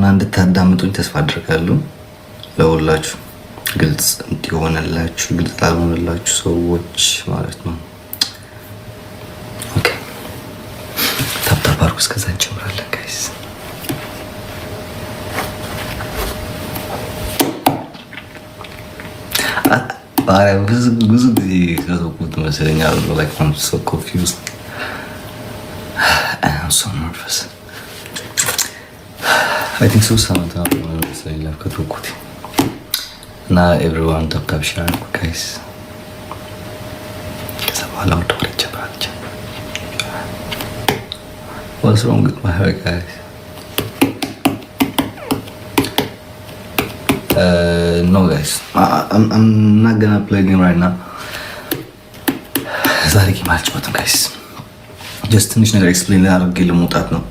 እስካሁን እንድታዳምጡኝ ተስፋ አድርጋለሁ። ለሁላችሁ ግልጽ እንዲሆንላችሁ ግልጽ ላልሆነላችሁ ሰዎች ማለት ነው። ኦኬ ታፕታፕ አድርጉ። እስከዛ እንጀምራለን ጋይስ። ብዙ ጊዜ ከሰኩት መሰለኛል። like I'm so confused. I'm so nervous. I think so sometimes መሰለኝ ከሰኩት እና everyone ታፕታፕ ሼር አድርጉ ጋይስ። ከዛ በኋላ ወደ ወሬ ጀምራለች። What's wrong with my hair guys? No guys, I'm not gonna play game right now. ዛሬ ጌም አልጫወትም guys. Just ትንሽ ነገር ኤክስፕሌን አድርጌ ለመውጣት ነው።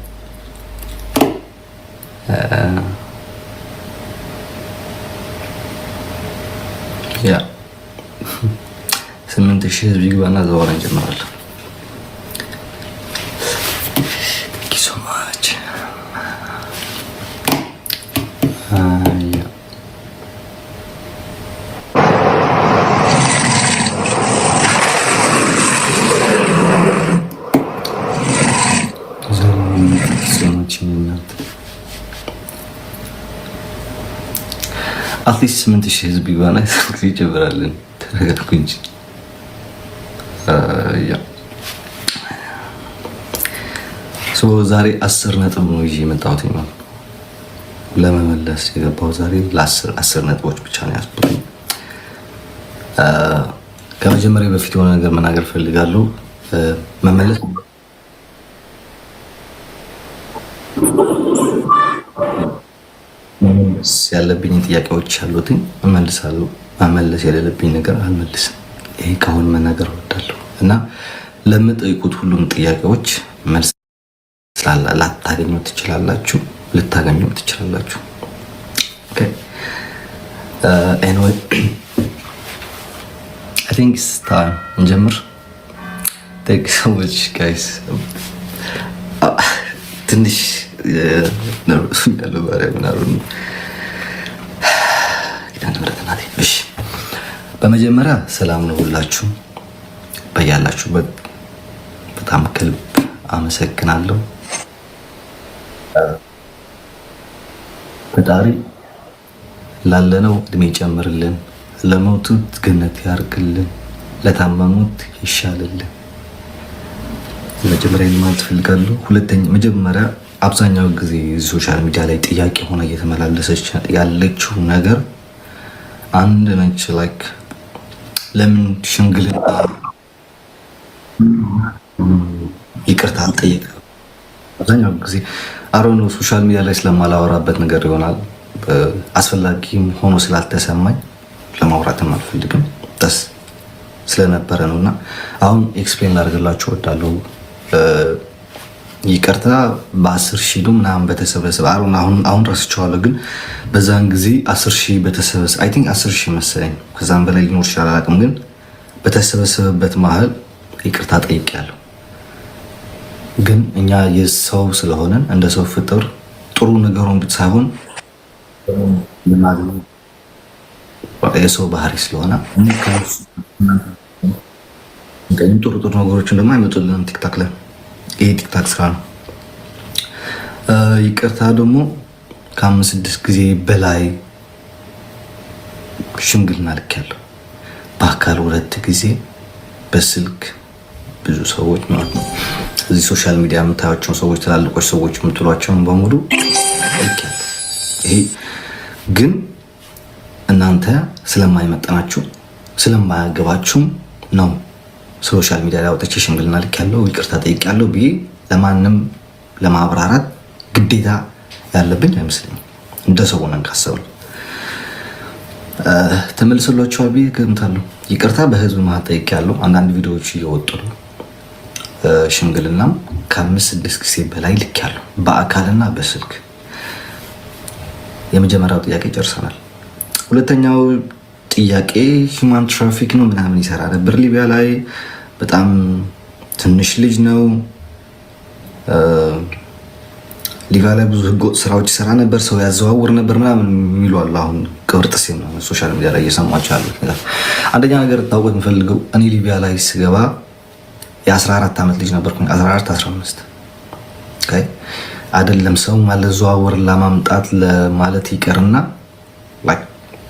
ያ 8000 ህዝብ ይግባና ዘወራ እንጀምራለን። Thank you so much. አትሊስት 8000 ህዝብ ይባና ጊዜ ይጀምራለን። ተረጋጉ እንጂ ያ ዛሬ 10 ነጥብ ነው ይዤ የመጣሁት ነው ለመመለስ የገባው። ዛሬ ለ10 ነጥቦች ብቻ ነው ያስፈልግ። ከመጀመሪያ በፊት የሆነ ነገር መናገር ፈልጋለሁ። መመለስ ያለብኝ ጥያቄዎች አሉትኝ እመልሳለሁ። መመለስ የሌለብኝ ነገር አልመልስም። ይሄ ካሁን መናገር እወዳለሁ እና ለምጠይቁት ሁሉም ጥያቄዎች መልስ ላታገኙ ትችላላችሁ፣ ልታገኙ ትችላላችሁ። ኦኬ anyway I think it's time እንጀምር። Thank you so much guys. ትንሽ ነርቨስ ያለው ባሪያ ምናምን እሺ በመጀመሪያ ሰላም ነው ሁላችሁ በያላችሁበት። በጣም ከልብ አመሰግናለሁ። ፈጣሪ ላለነው እድሜ ጨምርልን፣ ለሞቱት ገነት ያርግልን፣ ለታመሙት ይሻልልን። መጀመሪያ ማለት ፈልጋለሁ። ሁለተኛ መጀመሪያ አብዛኛው ጊዜ ሶሻል ሚዲያ ላይ ጥያቄ ሆነ እየተመላለሰች ያለችው ነገር አንድ ነች። ላይክ ለምን ሽምግልና ይቅርታ አልጠየቀም? አብዛኛው ጊዜ አሮን ሶሻል ሚዲያ ላይ ስለማላወራበት ነገር ይሆናል። አስፈላጊም ሆኖ ስላልተሰማኝ ለማውራትም አልፈልግም ደስ ስለነበረ ነውና አሁን ኤክስፕሌን ላደርግላችሁ እወዳለሁ። ይቅርታ በ10,000 ምናምን በተሰበሰበ አሁን ረስቼዋለሁ፣ ግን በዛን ጊዜ 10,000 በተሰበሰበ አይ ቲንክ 10,000 መሰለኝ፣ ከዛም በላይ ሊኖር ይችላል አላውቅም፣ ግን በተሰበሰበበት መሀል ይቅርታ ጠይቄያለሁ። ግን እኛ የሰው ስለሆነን እንደ ሰው ፍጥር ጥሩ ነገሩን ሳይሆን የሰው ባህሪ ስለሆነ ጥሩ ጥሩ ነገሮችን ደግሞ አይመጡልንም ቲክታክ ላይ። ይሄ ቲክታክ ስራ ነው። ይቅርታ ደግሞ ከ5-6 ጊዜ በላይ ሽምግልና ልኬያለሁ። በአካል 2 ጊዜ፣ በስልክ ብዙ ሰዎች ማለት ነው። እዚህ ሶሻል ሚዲያ የምታዩቸው ሰዎች ትላልቆች ሰዎች የምትሏቸውን በሙሉ ልኬያለሁ። ይሄ ግን እናንተ ስለማይመጠናችሁ ስለማያገባችሁም ነው ሶሻል ሚዲያ ላይ አውጥቼ ሽምግልና ልኬያለሁ ይቅርታ ጠይቄያለሁ ብዬ ለማንም ለማብራራት ግዴታ ያለብኝ አይመስለኝም። እንደ ሰው ነን ካሰብን ተመልሶላችኋል ብዬ ገምታለሁ። ይቅርታ በህዝብ መሀል ጠይቄያለሁ። አንዳንድ ቪዲዮዎች እየወጡ ነው። ሽምግልናም ከ5-6 ጊዜ በላይ ልኬያለሁ በአካልና በስልክ። የመጀመሪያው ጥያቄ ጨርሰናል። ሁለተኛው ጥያቄ ሂውማን ትራፊክ ነው ምናምን ይሰራ ነበር ሊቢያ ላይ። በጣም ትንሽ ልጅ ነው። ሊቢያ ላይ ብዙ ህገወጥ ስራዎች ይሰራ ነበር፣ ሰው ያዘዋውር ነበር ምናምን የሚሉ አሉ። አሁን ቅብር ጥሴ ነው ሶሻል ሚዲያ ላይ እየሰማቸው ያሉት ነገር። አንደኛ ነገር ታውቁት የምፈልገው እኔ ሊቢያ ላይ ስገባ የ14 ዓመት ልጅ ነበርኩኝ። 14 15 አይደለም ሰው ማለዘዋወር ለማምጣት ለማለት ይቀርና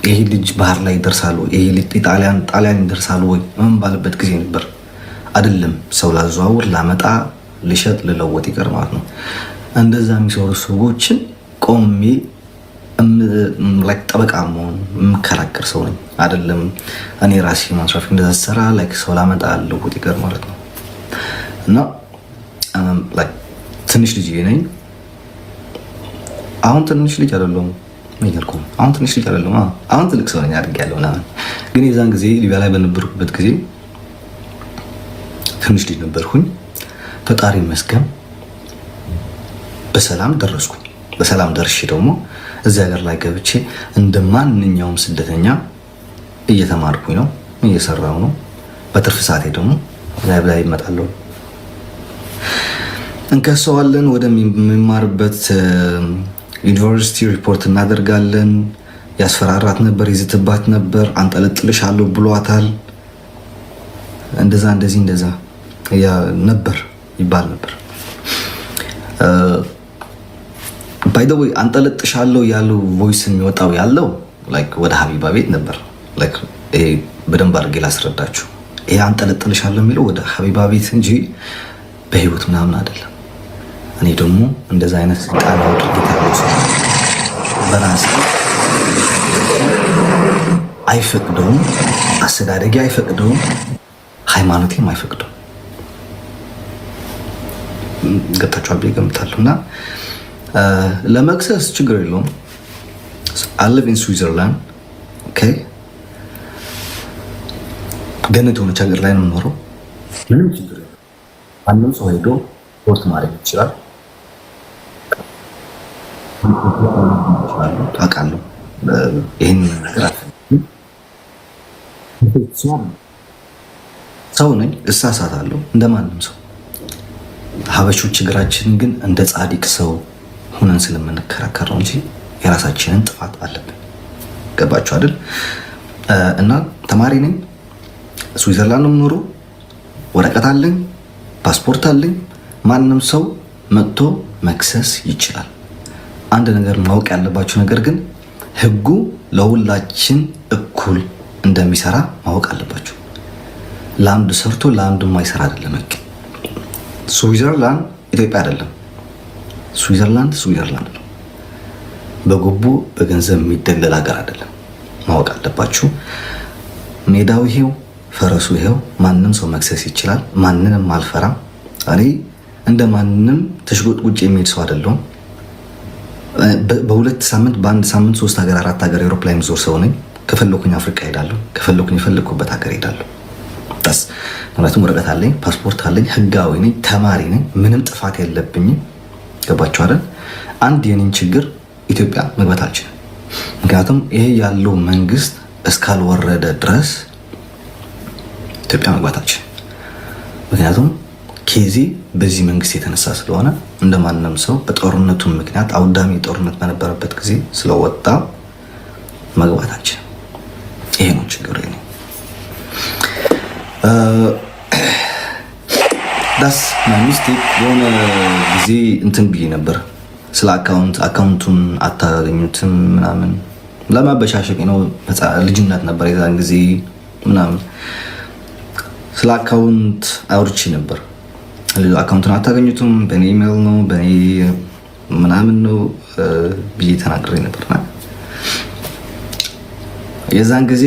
ይሄ ልጅ ባህር ላይ ይደርሳል ወይ ይሄ ልጅ ጣሊያን ይደርሳል ወይ ምን ባለበት ጊዜ ነበር። አይደለም ሰው ላዘዋውር ላመጣ ልሸጥ ልለወጥ ይቀር ማለት ነው። እንደዛ የሚሰሩ ሰዎችን ቆሜ ጠበቃ መሆን የምከራከር ሰው ነኝ። አይደለም እኔ ራሴ ማንስራፊ እንደዛ ሰራ ሰው ላመጣ ልለወጥ ይቀር ማለት ነው። እና ትንሽ ልጅ ነኝ። አሁን ትንሽ ልጅ አይደለሁም እያልኩ አሁን ትንሽ ልጅ አይደለሁም። አሁን ትልቅ ሰው ነኝ አድርጌያለሁ ምናምን። ግን የዛን ጊዜ ሊቢያ ላይ በነበርኩበት ጊዜ ትንሽ ልጅ ነበርኩኝ። ፈጣሪ ይመስገን በሰላም ደረስኩኝ። በሰላም ደርሼ ደግሞ እዚህ ሀገር ላይ ገብቼ እንደ ማንኛውም ስደተኛ እየተማርኩኝ ነው፣ እየሰራው ነው። በትርፍ ሰዓቴ ደግሞ ላይ ይመጣለሁ፣ እንከሰዋለን፣ ወደሚማርበት ዩኒቨርሲቲ ሪፖርት እናደርጋለን። ያስፈራራት ነበር፣ ይዝትባት ነበር፣ አንጠለጥልሻለሁ ብሏታል። እንደዛ እንደዛ ነበር ይባል ነበር። ባይ ዘ ወይ አንጠለጥሻለሁ ያለው ቮይስ የሚወጣው ያለው ወደ ሀቢባ ቤት ነበር። ይሄ በደንብ አድርጌ ላስረዳችሁ። ይሄ አንጠለጥልሻለሁ የሚለው ወደ ሀቢባ ቤት እንጂ በህይወት ምናምን አይደለም። እኔ ደግሞ እንደዛ አይነት ቃል ድርጊት ያለው ሰው በራሴ አይፈቅደውም፣ አስተዳደጊ አይፈቅደውም፣ ሃይማኖቴም አይፈቅደውም። ገብታችኋል ብዬ እገምታለሁ። እና ለመክሰስ ችግር የለውም። I live in Switzerland okay ገነት የሆነች ሀገር ላይ ነው የምኖረው። ምንም ችግር የለም። ማንም ሰው ሄዶ ፖስት ማድረግ ይችላል። አውቃለሁ ይህን ነገር ሰው ነኝ፣ እሳሳታለሁ እንደማንም ሰው። ሀበሾች ችግራችን ግን እንደ ጻድቅ ሰው ሁነን ስለምንከራከረው እንጂ የራሳችንን ጥፋት አለብን። ገባችሁ አይደል? እና ተማሪ ነኝ፣ ስዊዘርላንድ ነው የምኖረው፣ ወረቀት አለኝ፣ ፓስፖርት አለኝ። ማንም ሰው መጥቶ መክሰስ ይችላል። አንድ ነገር ማወቅ ያለባችሁ ነገር ግን ህጉ ለሁላችን እኩል እንደሚሰራ ማወቅ አለባችሁ። ለአንዱ ሰርቶ ለአንዱ የማይሰራ አይደለም ህግ። ስዊዘርላንድ ኢትዮጵያ አይደለም። ስዊዘርላንድ ነው። በጉቦ በገንዘብ የሚደለል ሀገር አይደለም። ማወቅ አለባችሁ። ሜዳው ይሄው፣ ፈረሱ ይሄው። ማንም ሰው መክሰስ ይችላል። ማንንም አልፈራም። እኔ እንደ ማንም ተሽጎጥጉጭ የሚሄድ ሰው አይደለሁም። በሁለት ሳምንት በአንድ ሳምንት 3 ሀገር 4 ሀገር ኤሮፕላን ዞር ሰው ነኝ። ከፈለኩኝ አፍሪካ ሄዳለሁ፣ ከፈለኩኝ የፈለኩበት ሀገር ሄዳለሁ። በስ ምክንያቱም ወረቀት አለኝ፣ ፓስፖርት አለኝ፣ ህጋዊ ነኝ፣ ተማሪ ነኝ፣ ምንም ጥፋት የለብኝም። ገባችሁ አይደል? አንድ የኔን ችግር ኢትዮጵያ መግባት አልችልም። ምክንያቱም ይሄ ያለው መንግስት እስካልወረደ ድረስ ኢትዮጵያ መግባት አልችልም። ምክንያቱም ኬዚ በዚህ መንግስት የተነሳ ስለሆነ እንደማንም ሰው በጦርነቱ ምክንያት አውዳሚ ጦርነት በነበረበት ጊዜ ስለወጣ መግባት አልችልም። ይሄ ነው ችግሩ። ዳስ ማይ ሚስቴክ። የሆነ ጊዜ እንትን ብዬ ነበር ስለ አካውንቱን አታገኙትም ምናምን ለማበሻሸቅ ነው። ልጅነት ነበር የዛን ጊዜ ምናምን ስለ አካውንት አውርቼ ነበር። አካውንቱን አታገኙትም በእኔ ኢሜል ነው በእኔ ምናምን ነው ብዬ ተናግሬ ነበርና የዛን ጊዜ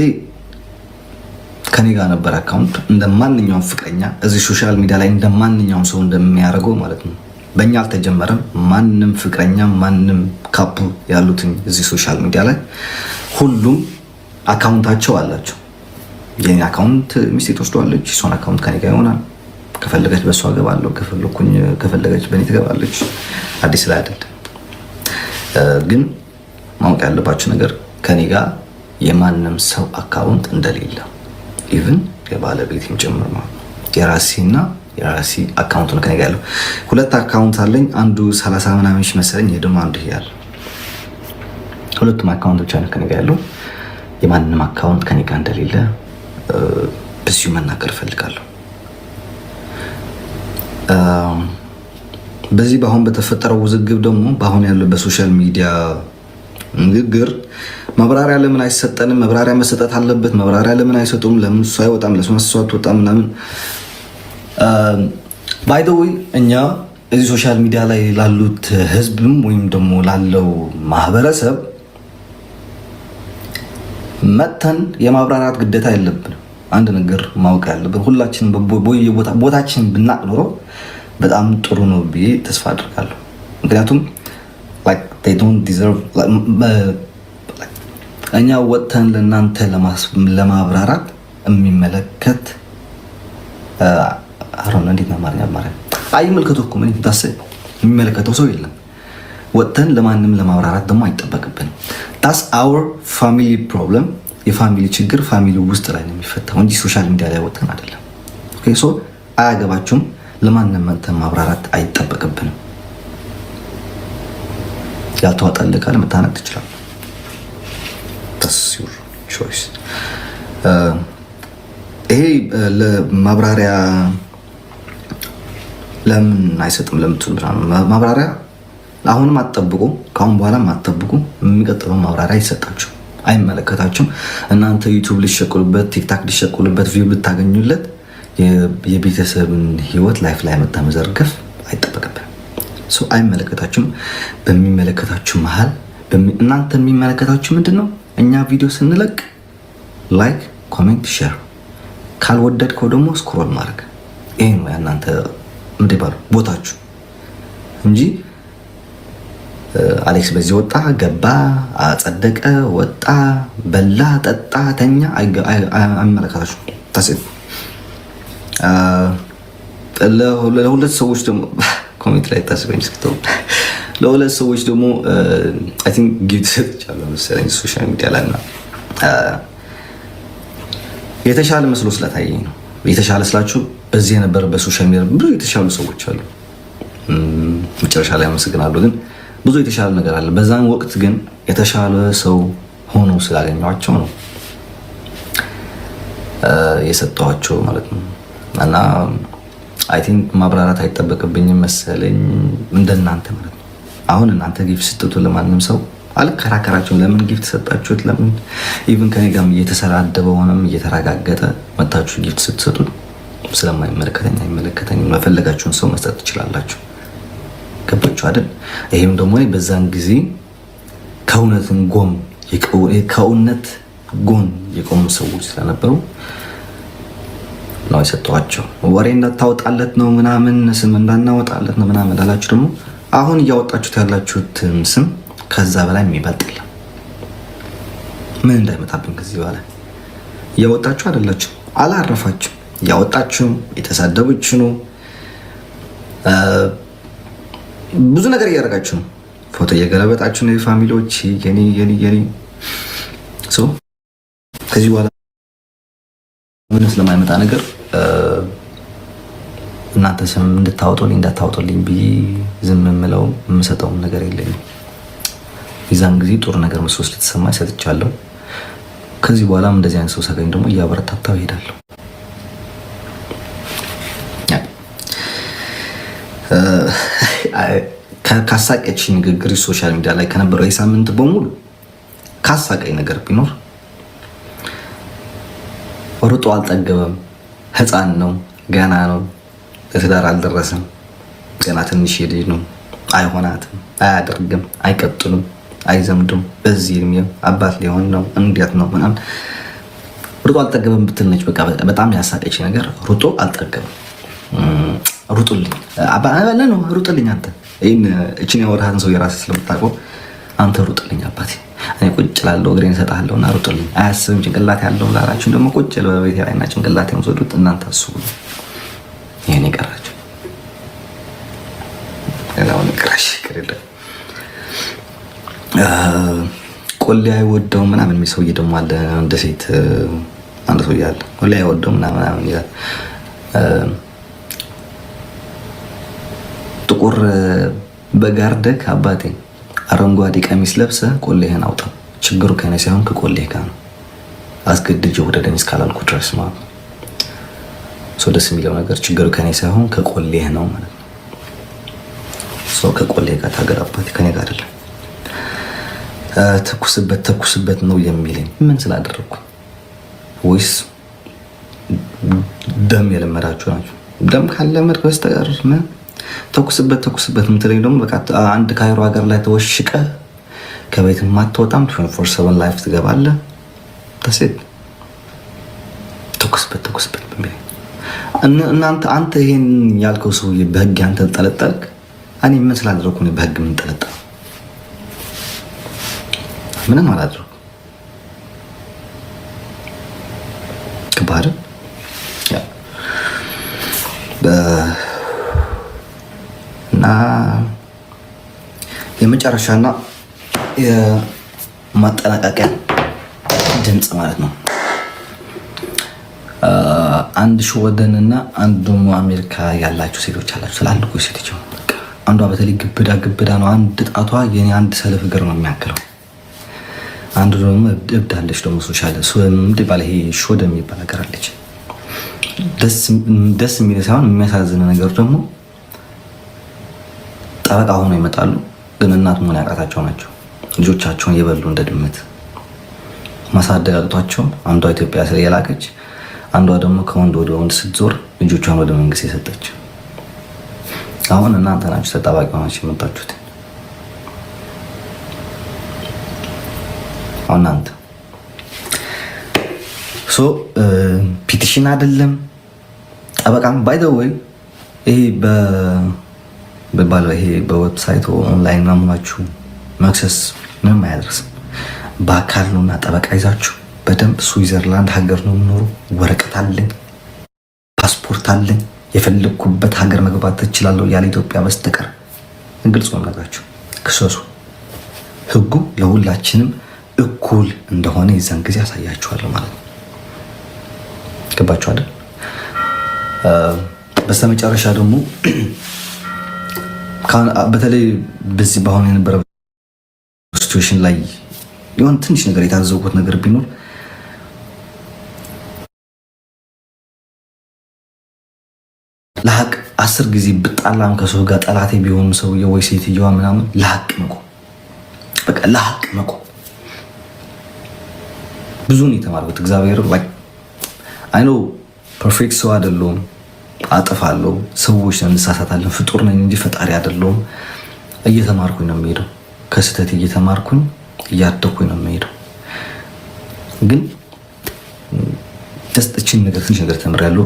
ከኔ ጋር ነበር አካውንት። እንደ ማንኛውም ፍቅረኛ እዚህ ሶሻል ሚዲያ ላይ እንደ ማንኛውም ሰው እንደሚያደርገው ማለት ነው። በእኛ አልተጀመረም። ማንም ፍቅረኛ ማንም ካፕል ያሉትን እዚህ ሶሻል ሚዲያ ላይ ሁሉም አካውንታቸው አላቸው። የኔ አካውንት ሚስቴ ትወስደዋለች፣ እሷን አካውንት ከኔ ጋር ይሆናል። ከፈለገች በእሷ ገባለሁ፣ ከፈለገች በእኔ ትገባለች። አዲስ ላይ አይደለም። ግን ማወቅ ያለባችሁ ነገር ከኔ ጋር የማንም ሰው አካውንት እንደሌለ ኢቭን የባለቤቴም ጭምር ማለት ነው። የራሴና የራሴ አካውንት ነው ከኔ ጋር ያለው። 2 አካውንት አለኝ። አንዱ 30 ምናምን ሺህ መሰለኝ፣ ይሄ ደግሞ አንዱ ያለ። ሁለቱም አካውንቶች አለ ከኔ ጋር ያለው። የማንንም አካውንት ከኔ ጋር እንደሌለ በዚሁ መናገር እፈልጋለሁ። በዚህ በአሁን በተፈጠረው ውዝግብ ደግሞ በአሁን ያለው በሶሻል ሚዲያ ንግግር ማብራሪያ ለምን አይሰጠንም? ማብራሪያ መሰጠት አለበት። ማብራሪያ ለምን አይሰጡም? ለምን እሱ አይወጣም? ለምን እሱ አትወጣም? ምናምን ባይ ዘ ዌይ እኛ እዚህ ሶሻል ሚዲያ ላይ ላሉት ህዝብም ወይም ደግሞ ላለው ማህበረሰብ መተን የማብራራት ግዴታ የለብንም። አንድ ነገር ማወቅ ያለብን ሁላችን ቦታችን ብናቅ ኖሮ በጣም ጥሩ ነው ብዬ ተስፋ አድርጋለሁ። ምክንያቱም እኛ ወጥተን ለእናንተ ለማብራራት የሚመለከት እንዴት ነው አማርኛ አይመልከቱ እኮ ምን ታስብ የሚመለከተው ሰው የለም። ወጥተን ለማንም ለማብራራት ደግሞ አይጠበቅብንም። that's our family problem። የፋሚሊ ችግር ፋሚሊ ውስጥ ላይ ነው የሚፈታው እንጂ ሶሻል ሚዲያ ላይ ወጥተን አይደለም። ኦኬ ሶ አያገባችሁም። ለማንም መተን ማብራራት አይጠበቅብንም። ያልተዋጠልህ ካለ መታነቅ ትችላለህ። that's your choice። ይሄ ለማብራሪያ ለምን አይሰጥም ለምትሉ ማብራሪያ አሁንም አትጠብቁ፣ ካሁን በኋላም አትጠብቁ። የሚቀጥለው ማብራሪያ ይሰጣችሁ አይመለከታችሁም። እናንተ ዩቲዩብ ልትሸቁሉበት፣ ቲክታክ ልትሸቁሉበት፣ ቪው ልታገኙለት የቤተሰብን ህይወት ላይፍ ላይ መጣ መዘርገፍ አይጠበቅብንም። ሶ አይመለከታችሁም። በሚመለከታችሁ መሃል እናንተ የሚመለከታችሁ ምንድነው? እኛ ቪዲዮ ስንለቅ ላይክ፣ ኮሜንት፣ ሼር፣ ካልወደድከው ደግሞ ስክሮል ማድረግ። ይሄ ነው እናንተ ምንድነው ቦታችሁ እንጂ አሌክስ በዚህ ወጣ ገባ አጸደቀ ወጣ በላ ጠጣ ተኛ አይመለከታችሁም። ታስብ ለሁለት ሰዎች ደግሞ ኮሜንት ላይ ታስበኝ እስክተው ለሁለት ሰዎች ደግሞ አይ ቲንክ ጊፍት ሰጥቻለሁ መሰለኝ ሶሻል ሚዲያ ላይ እና የተሻለ መስሎ ስለታየኝ ነው። የተሻለ ስላችሁ በዚህ የነበረ በሶሻል ሚዲያ ብዙ የተሻሉ ሰዎች አሉ። መጨረሻ ላይ አመሰግናለሁ። ግን ብዙ የተሻለ ነገር አለ። በዛን ወቅት ግን የተሻለ ሰው ሆኖ ስላገኘኋቸው ነው የሰጠኋቸው ማለት ነው። እና አይ ቲንክ ማብራራት አይጠበቅብኝም መሰለኝ እንደናንተ ማለት ነው። አሁን እናንተ ጊፍት ስትጡ ለማንም ሰው አልከራከራችሁም። ለምን ጊፍት ሰጣችሁት? ለምን ኢቭን ከኔ ጋርም እየተሰራደበ ሆነም እየተረጋገጠ መታችሁ ጊፍት ስትሰጡ ስለማይመለከተኝ አይመለከተኝም። መፈለጋችሁን ሰው መስጠት ትችላላችሁ። ገባችሁ አይደል? ይሄም ደግሞ በዛን ጊዜ ከእውነት ጎን የቆሙ ሰዎች ስለነበሩ ነው የሰጠኋቸው። ወሬ እንዳታወጣለት ነው ምናምን ስም እንዳናወጣለት ነው ምናምን ላላችሁ ደግሞ አሁን እያወጣችሁት ያላችሁት ስም ከዛ በላይ የሚበልጥ የለም። ምን እንዳይመጣብን ከዚህ በኋላ እያወጣችሁ አይደላችሁ፣ አላረፋችሁ እያወጣችሁ የተሳደበችሁ ነው። ብዙ ነገር እያደረጋችሁ ነው። ፎቶ እየገለበጣችሁ ነው። የፋሚሊዎች የኔ ሶ ከዚህ በኋላ ምን ስለማይመጣ ነገር እናንተ ስም እንድታወጡልኝ እንዳታወጡልኝ ብዬ ዝም የምለው የምሰጠውም ነገር የለኝም። የዛን ጊዜ ጥሩ ነገር መስሎ ስለተሰማኝ ሰጥቻለሁ። ከዚህ በኋላም እንደዚህ አይነት ሰው ሳገኝ ደግሞ እያበረታታው እሄዳለሁ። ካሳቀች ንግግር ሶሻል ሚዲያ ላይ ከነበረው የሳምንት በሙሉ ካሳቀኝ ነገር ቢኖር ሩጦ አልጠገበም፣ ህፃን ነው፣ ገና ነው፣ ለትዳር አልደረሰም፣ ገና ትንሽ ልጅ ነው፣ አይሆናትም፣ አያደርግም፣ አይቀጥሉም፣ አይዘምዱም፣ በዚህ እድሜው አባት ሊሆን ነው፣ እንዴት ነው ምናምን ሩጦ አልጠገበም ብትል ነች። በቃ በጣም ያሳቀች ነገር ሩጦ አልጠገበም። ሩጡልኝ አባለ ነው ሩጥልኝ። አንተ እቺን ያወራህን ሰው የራስህ ስለምታውቀው አንተ ሩጥልኝ አባቴ፣ እኔ ቁጭ ላለው እግሬን እሰጥሃለሁ እና ሩጥልኝ። አያስብም ጭንቅላት ያለው ላላችሁ ደግሞ ቁጭ በቤቴ ላይ እና ጭንቅላት የምትወዱት እናንተ አስቡ። ይሄን ይቀራችሁ ሌላውን ይቀራሽ ከሌለ ቆሌ አይወደው ምናምን የሚል ሰውዬ ደግሞ አለ። እንደ ሴት አንድ ሰውዬ አለ ቆሌ አይወደው ምናምን ይላል። ጥቁር በጋርደክ አባቴ አረንጓዴ ቀሚስ ለብሰ ቆሌህን አውጣ። ችግሩ ከኔ ሳይሆን ከቆሌህ ጋር ነው። አስገድጄ ወደደኝ እስካላልኩ ድረስ ማለት ነው። ሰው ደስ የሚለው ነገር ችግሩ ከኔ ሳይሆን ከቆሌህ ነው ማለት ነው። ሰው ከቆሌህ ጋር ታገር አባቴ፣ ከኔ ጋር አይደለም። ተኩስበት ነው የሚለኝ ምን ስላደረኩ ወይስ ደም የለመዳችሁ ናቸው? ደም ካለመድክ በስተቀር ተኩስበት የምትለኝ ደግሞ በቃ አንድ ካይሮ ሀገር ላይ ተወሽቀ ከቤት ማትወጣም 24/7 ላይፍ ትገባለህ። ተሰጥ ተኩስበት በሚለኝ አንተ ይሄን ያልከው ሰውዬ በህግ አንተ ተጠለጠልክ። እኔ ምን ስላደረኩ ነው በህግ ምን ተጠለጠል? ምንም አላደረኩም። ከባድ እና የመጨረሻና የማጠናቀቂያ ድምፅ ማለት ነው። አንድ ሾወደንና አንድ ደግሞ አሜሪካ ያላችሁ ሴቶች አላችሁ፣ ትላልቁ ሴቶች። አንዷ በተለይ ግብዳ ነው። አንድ ጣቷ የኔ አንድ ሰለፍ እግር ነው የሚያክለው። አንዱ ደግሞ እብድ አለች ደግሞ ሶሻል ባለ ይሄ ሾደ የሚባል ነገር አለች። ደስ የሚል ሳይሆን የሚያሳዝን ነገር ደግሞ ጠበቃ ሆኖ ይመጣሉ፣ ግን እናት መሆን ያቃታቸው ናቸው። ልጆቻቸውን የበሉ እንደ ድመት ማሳደግ አቅቷቸው አንዷ ኢትዮጵያ ስለየላከች፣ አንዷ ደግሞ ከወንድ ወደ ወንድ ስትዞር ልጆቿን ወደ መንግስት የሰጠች። አሁን እናንተ ናችሁ ተጠባቂ ሆናችሁ የመጣችሁት። እናንተ ፒቲሽን አይደለም ጠበቃም ባይ ዘ ወይ ይሄ ይሄ በዌብሳይት ኦንላይን ማሙናችሁ መክሰስ ምንም አያደርስም። በአካል ነውና ጠበቃ ይዛችሁ በደንብ ስዊዘርላንድ ሀገር ነው የምኖሩ፣ ወረቀት አለኝ፣ ፓስፖርት አለኝ፣ የፈለግኩበት ሀገር መግባት ትችላለሁ ያለ ኢትዮጵያ በስተቀር እንግልጽ ነው ነገራችሁ። ክሰሱ። ህጉ ለሁላችንም እኩል እንደሆነ የዛን ጊዜ ያሳያችኋለሁ ማለት ነው። ገባችሁ አይደል? በስተመጨረሻ ደግሞ በተለይ በዚህ በአሁኑ የነበረ ሲቹዌሽን ላይ የሆነ ትንሽ ነገር የታዘብኩት ነገር ቢኖር ለሀቅ 10 ጊዜ ብጣላም ከሰው ጋር ጠላቴ ቢሆኑ ሰውዬ ወይ ሴትዮዋ ምናምን ለሀቅ መቆም፣ በቃ ለሀቅ መቆም። ብዙ ነው የተማርኩት። እግዚአብሔር አይኖ ፐርፌክት ሰው አይደለሁም፣ አጥፋለሁ፣ ሰዎች ነን፣ እንሳሳታለን፣ ፍጡር ነኝ እንጂ ፈጣሪ አይደለሁም። እየተማርኩኝ ነው የምሄደው፣ ከስህተት እየተማርኩኝ እያደኩኝ ነው የምሄደው። ግን ደስጥችን ነገር ትንሽ ነገር ተምሬያለሁ።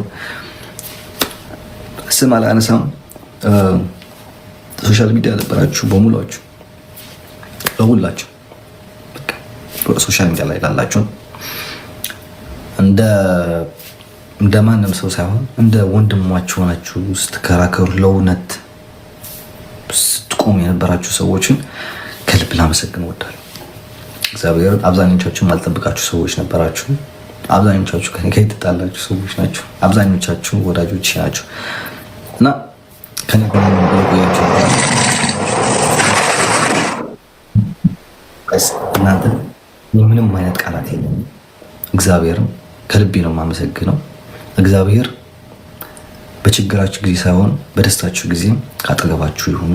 ስም አላነሳም። ሶሻል ሚዲያ ነበራችሁ በሙላችሁ በሁላችሁ ሶሻል ሚዲያ ላይ ላላችሁ እንደ ማንም ሰው ሳይሆን እንደ ወንድማችሁ ሆናችሁ ስትከራከሩ ለእውነት ስትቆሙ የነበራችሁ ሰዎችን ከልብ ላመሰግን እወዳለሁ። እግዚአብሔር አብዛኞቻችሁ ማልጠብቃችሁ ሰዎች ነበራችሁ። አብዛኞቻችሁ ከኔ ጋር የተጣላችሁ ሰዎች ናቸው። አብዛኞቻችሁ ወዳጆች ናቸው እና ከኔ ጋር ቆያችሁ እናንተ ምንም አይነት ቃላት የለም። እግዚአብሔርም ከልቤ ነው የማመሰግነው። እግዚአብሔር በችግራችሁ ጊዜ ሳይሆን በደስታችሁ ጊዜ ካጠገባችሁ ይሁኑ።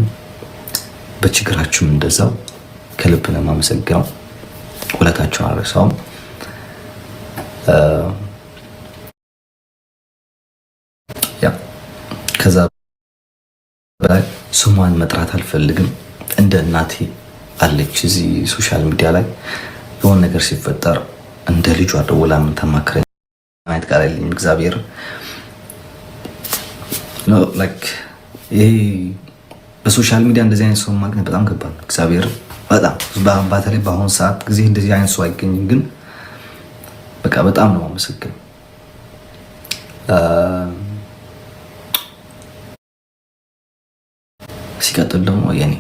በችግራችሁም እንደዛው ከልብ ነው የማመሰግነው። ውለታችሁን አልረሳውም። ከዛ በላይ ስሟን መጥራት አልፈልግም። እንደ እናቴ አለች እዚህ ሶሻል ሚዲያ ላይ የሆነ ነገር ሲፈጠር እንደ ልጇ ደውላ የምታማክረኝ አይነት ቃል የለኝም። እግዚአብሔር ይሄ በሶሻል ሚዲያ እንደዚህ አይነት ሰው ማግኘት በጣም ከባድ ነው። እግዚአብሔር በጣም በተለይ በአሁኑ ሰዓት ጊዜ እንደዚህ አይነት ሰው አይገኝም። ግን በቃ በጣም ነው የማመሰግነው። ሲቀጥል ደግሞ የኔ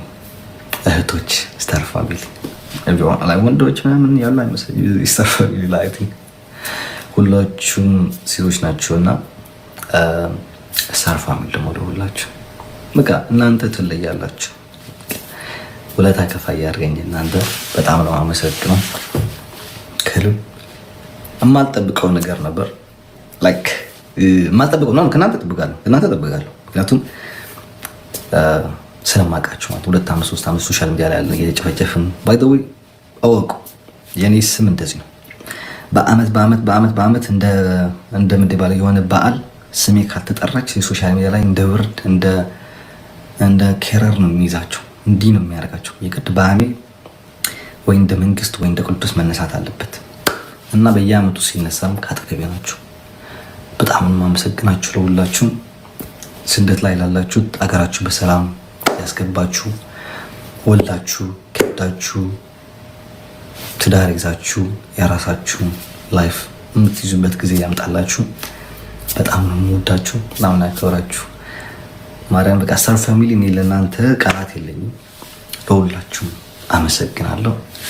እህቶች ስታር ፋሚሊ ወንዶች ምናምን ያሉ አይመስለኝም። ስታር ፋሚሊ ላይ ሁላችሁም ሴቶች ናቸው እና ስታር ፋሚሊ ደግሞ ለሁላችሁ በቃ እናንተ ትለያላችሁ። ውለታ ከፋይ ያድርገኝ። እናንተ በጣም ነው አመሰግነው ከልብ። የማልጠብቀው ነገር ነበር ላይክ የማልጠብቀው ነው። ከእናንተ እጠብቃለሁ ምክንያቱም ስለማውቃችሁ ማለት 2 ዓመት 3 ዓመት ሶሻል ሚዲያ ላይ ያለ እየጨፈጨፍን ባይ ዘ ወይ አወቁ። የኔ ስም እንደዚህ ነው። በአመት እንደ ምንድን ባለ የሆነ በዓል ስሜ ካልተጠራች የሶሻል ሚዲያ ላይ እንደ ብርድ እንደ ኬረር ነው የሚይዛቸው። እንዲህ ነው የሚያደርጋቸው። የግድ በአሜ ወይ እንደ መንግስት ወይ እንደ ቅዱስ መነሳት አለበት እና በየአመቱ ሲነሳም ከአጠገቤ ናቸው። በጣም ነው የማመሰግናችሁ ለሁላችሁም። ስደት ላይ ላላችሁት አገራችሁ በሰላም ያስገባችሁ፣ ወልዳችሁ ከብዳችሁ ትዳር ይዛችሁ የራሳችሁ ላይፍ የምትይዙበት ጊዜ ያምጣላችሁ። በጣም ነው የምወዳችሁ፣ በጣም ነው ያከብራችሁ። ማርያም በቃ ስታር ፋሚሊ እኔ ለእናንተ ቃላት የለኝም። ለሁላችሁም አመሰግናለሁ።